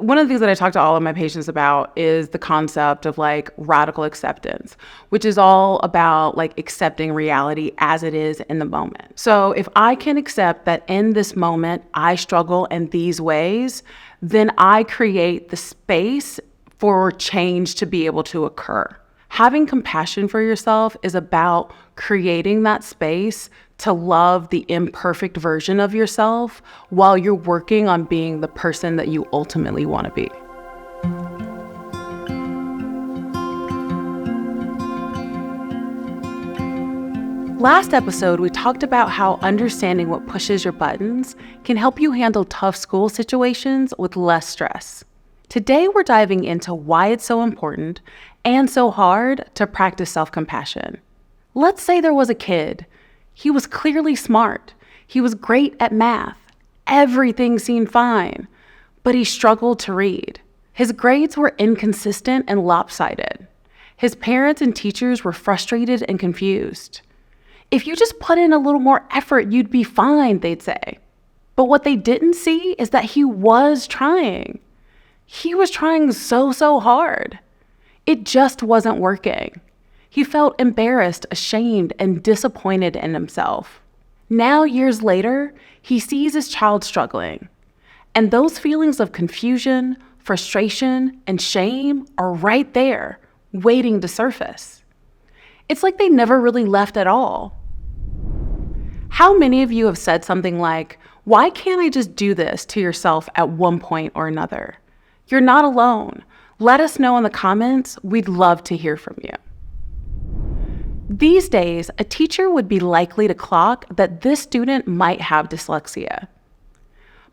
one of the things that I talk to all of my patients about is the concept of like radical acceptance, which is all about like accepting reality as it is in the moment. So if I can accept that in this moment, I struggle in these ways, then I create the space for change to be able to occur. Having compassion for yourself is about creating that space to love the imperfect version of yourself while you're working on being the person that you ultimately want to be. Last episode, we talked about how understanding what pushes your buttons can help you handle tough school situations with less stress. Today, we're diving into why it's so important and so hard to practice self-compassion. Let's say there was a kid. He was clearly smart. He was great at math. Everything seemed fine, but he struggled to read. His grades were inconsistent and lopsided. His parents and teachers were frustrated and confused. If you just put in a little more effort, you'd be fine, they'd say. But what they didn't see is that he was trying. He was trying so hard. It just wasn't working. He felt embarrassed, ashamed, and disappointed in himself. Now, years later, he sees his child struggling. And those feelings of confusion, frustration, and shame are right there, waiting to surface. It's like they never really left at all. How many of you have said something like, "Why can't I just do this?" to yourself at one point or another? You're not alone. Let us know in the comments. We'd love to hear from you. These days, a teacher would be likely to clock that this student might have dyslexia.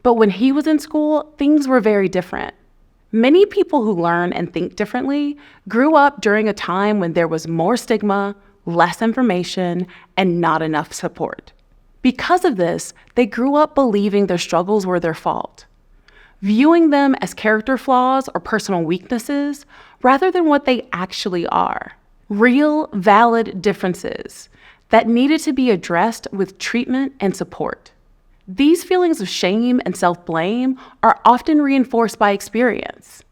But when he was in school, things were very different. Many people who learn and think differently grew up during a time when there was more stigma, less information, and not enough support. Because of this, they grew up believing their struggles were their fault, viewing them as character flaws or personal weaknesses rather than what they actually are. Real, valid differences that needed to be addressed with treatment and support. These feelings of shame and self-blame are often reinforced by experience.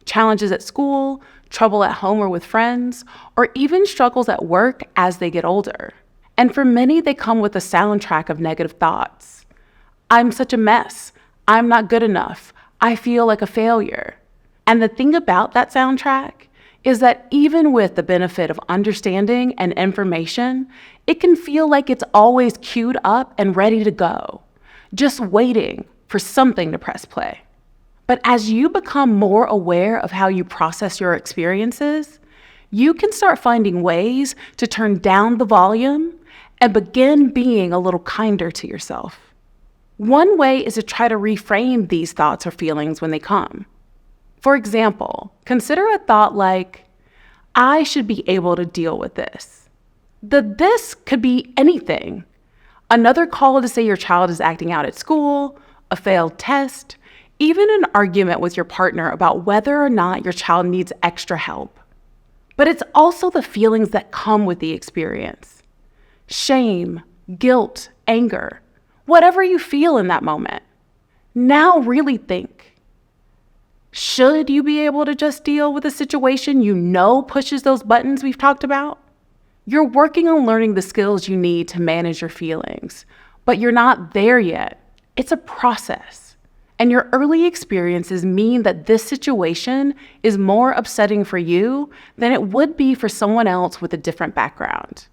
Challenges at school, trouble at home or with friends, or even struggles at work as they get older. And for many, they come with a soundtrack of negative thoughts. I'm such a mess. I'm not good enough. I feel like a failure. And the thing about that soundtrack is that even with the benefit of understanding and information, it can feel like it's always queued up and ready to go, just waiting for something to press play. But as you become more aware of how you process your experiences, you can start finding ways to turn down the volume and begin being a little kinder to yourself. One way is to try to reframe these thoughts or feelings when they come. For example, consider a thought like, I should be able to deal with this. The this could be anything. Another call to say your child is acting out at school, a failed test, even an argument with your partner about whether or not your child needs extra help. But it's also the feelings that come with the experience. Shame, guilt, anger, whatever you feel in that moment. Now really think. Should you be able to just deal with a situation you know pushes those buttons we've talked about? You're working on learning the skills you need to manage your feelings, but you're not there yet. It's a process. And your early experiences mean that this situation is more upsetting for you than it would be for someone else with a different background.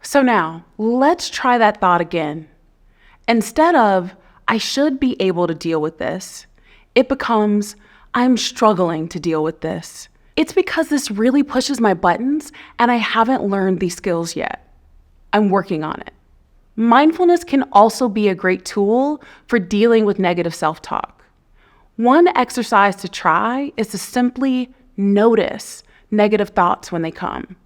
So now, let's try that thought again. Instead of, I should be able to deal with this, it becomes, I'm struggling to deal with this. It's because this really pushes my buttons and I haven't learned these skills yet. I'm working on it. Mindfulness can also be a great tool for dealing with negative self-talk. One exercise to try is to simply notice negative thoughts when they come.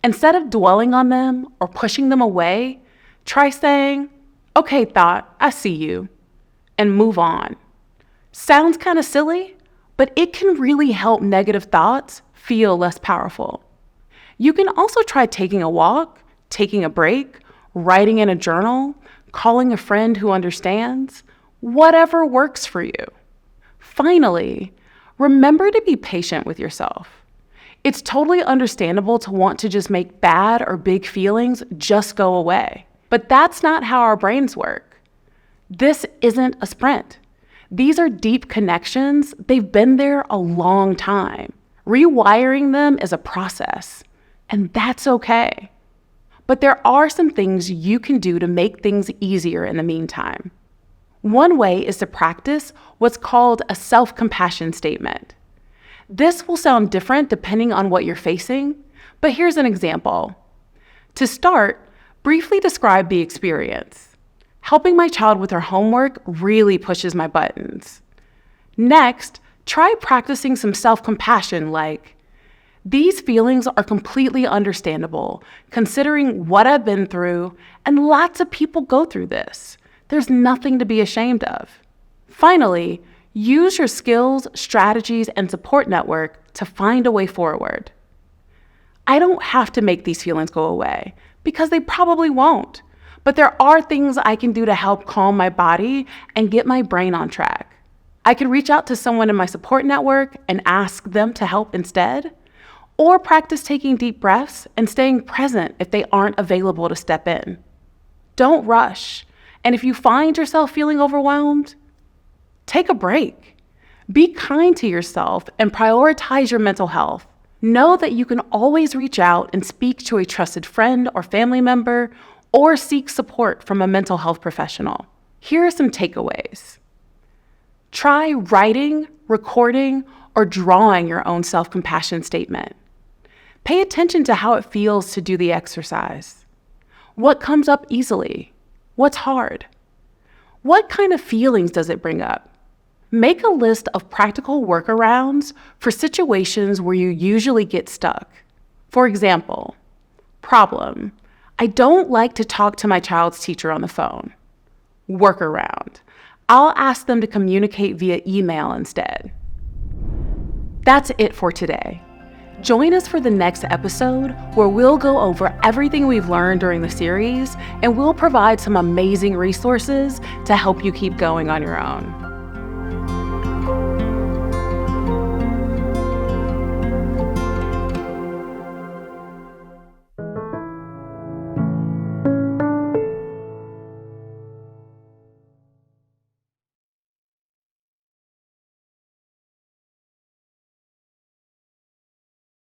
Instead of dwelling on them or pushing them away, try saying, okay, thought, I see you, and move on. Sounds kind of silly, but it can really help negative thoughts feel less powerful. You can also try taking a walk, taking a break, writing in a journal, calling a friend who understands, whatever works for you. Finally, Remember to be patient with yourself. It's totally understandable to want to just make bad or big feelings just go away. But that's not how our brains work. This isn't a sprint. These are deep connections. They've been there a long time. Rewiring them is a process, and that's okay. But there are some things you can do to make things easier in the meantime. One way is to practice what's called a self-compassion statement. This will sound different depending on what you're facing, but here's an example. To start, briefly describe the experience. Helping my child with her homework really pushes my buttons. Next, try practicing some self-compassion like, these feelings are completely understandable, considering what I've been through, and lots of people go through this. There's nothing to be ashamed of. Finally, use your skills, strategies, and support network to find a way forward. I don't have to make these feelings go away, because they probably won't. But there are things I can do to help calm my body and get my brain on track. I could reach out to someone in my support network and ask them to help instead, or practice taking deep breaths and staying present if they aren't available to step in. Don't rush, and if you find yourself feeling overwhelmed, take a break. Be kind to yourself and prioritize your mental health. Know that you can always reach out and speak to a trusted friend or family member, or seek support from a mental health professional. Here are some takeaways. Try writing, recording, or drawing your own self-compassion statement. Pay attention to how it feels to do the exercise. What comes up easily? What's hard? What kind of feelings does it bring up? Make a list of practical workarounds for situations where you usually get stuck. For example, problem: I don't like to talk to my child's teacher on the phone. Workaround: I'll ask them to communicate via email instead. That's it for today. Join us for the next episode where we'll go over everything we've learned during the series, and we'll provide some amazing resources to help you keep going on your own.